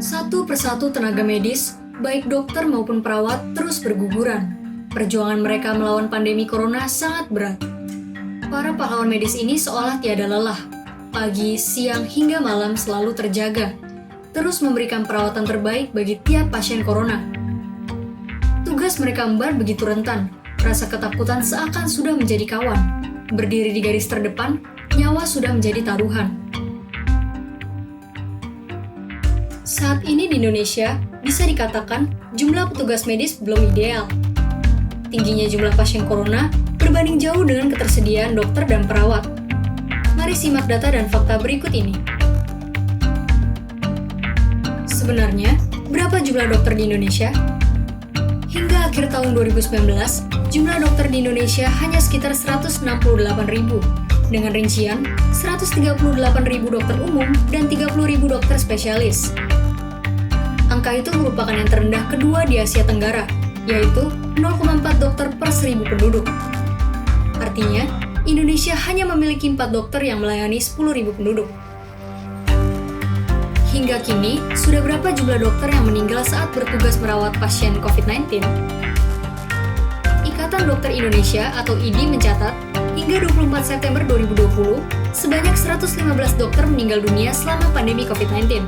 Satu persatu tenaga medis, baik dokter maupun perawat, terus berguguran. Perjuangan mereka melawan pandemi corona sangat berat. Para pahlawan medis ini seolah tiada lelah. Pagi, siang, hingga malam selalu terjaga. Terus memberikan perawatan terbaik bagi tiap pasien corona. Tugas mereka embar begitu rentan. Rasa ketakutan seakan sudah menjadi kawan. Berdiri di garis terdepan, nyawa sudah menjadi taruhan. Saat ini di Indonesia, bisa dikatakan jumlah petugas medis belum ideal. Tingginya jumlah pasien corona berbanding jauh dengan ketersediaan dokter dan perawat. Mari simak data dan fakta berikut ini. Sebenarnya, berapa jumlah dokter di Indonesia? Hingga akhir tahun 2019, jumlah dokter di Indonesia hanya sekitar 168.000, dengan rincian 138.000 dokter umum dan 30.000 dokter spesialis. Angka itu merupakan yang terendah kedua di Asia Tenggara, yaitu 0,4 dokter per 1.000 penduduk. Artinya, Indonesia hanya memiliki 4 dokter yang melayani 10.000 penduduk. Hingga kini, sudah berapa jumlah dokter yang meninggal saat bertugas merawat pasien COVID-19? Ikatan Dokter Indonesia atau IDI mencatat, hingga 24 September 2020, sebanyak 115 dokter meninggal dunia selama pandemi COVID-19.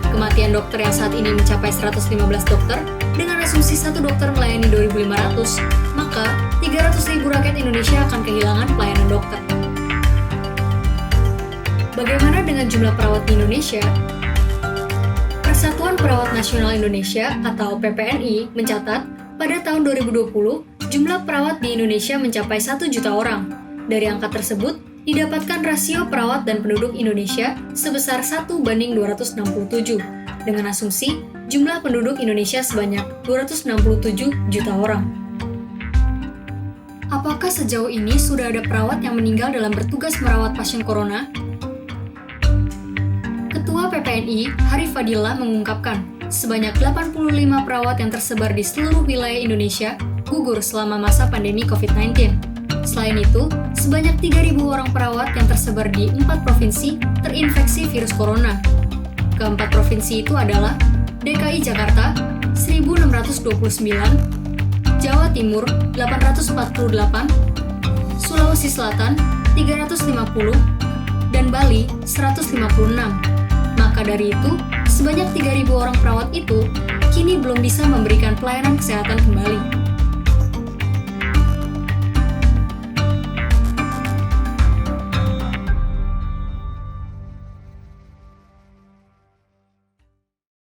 Kematian dokter yang saat ini mencapai 115 dokter, dengan asumsi satu dokter melayani 2.500, maka 300.000 rakyat Indonesia akan kehilangan pelayanan dokter. Bagaimana dengan jumlah perawat di Indonesia? Persatuan Perawat Nasional Indonesia atau PPNI mencatat, pada tahun 2020, jumlah perawat di Indonesia mencapai 1 juta orang. Dari angka tersebut, didapatkan rasio perawat dan penduduk Indonesia sebesar 1:267, dengan asumsi jumlah penduduk Indonesia sebanyak 267 juta orang. Apakah sejauh ini sudah ada perawat yang meninggal dalam bertugas merawat pasien corona? Ketua PPNI, Harif Fadillah mengungkapkan, sebanyak 85 perawat yang tersebar di seluruh wilayah Indonesia gugur selama masa pandemi COVID-19. Selain itu, sebanyak 3.000 orang perawat yang tersebar di 4 provinsi terinfeksi virus corona. Keempat provinsi itu adalah DKI Jakarta 1.629, Jawa Timur 848, Sulawesi Selatan 350, dan Bali 156. Maka dari itu, sebanyak 3.000 orang perawat itu kini belum bisa memberikan pelayanan kesehatan kembali.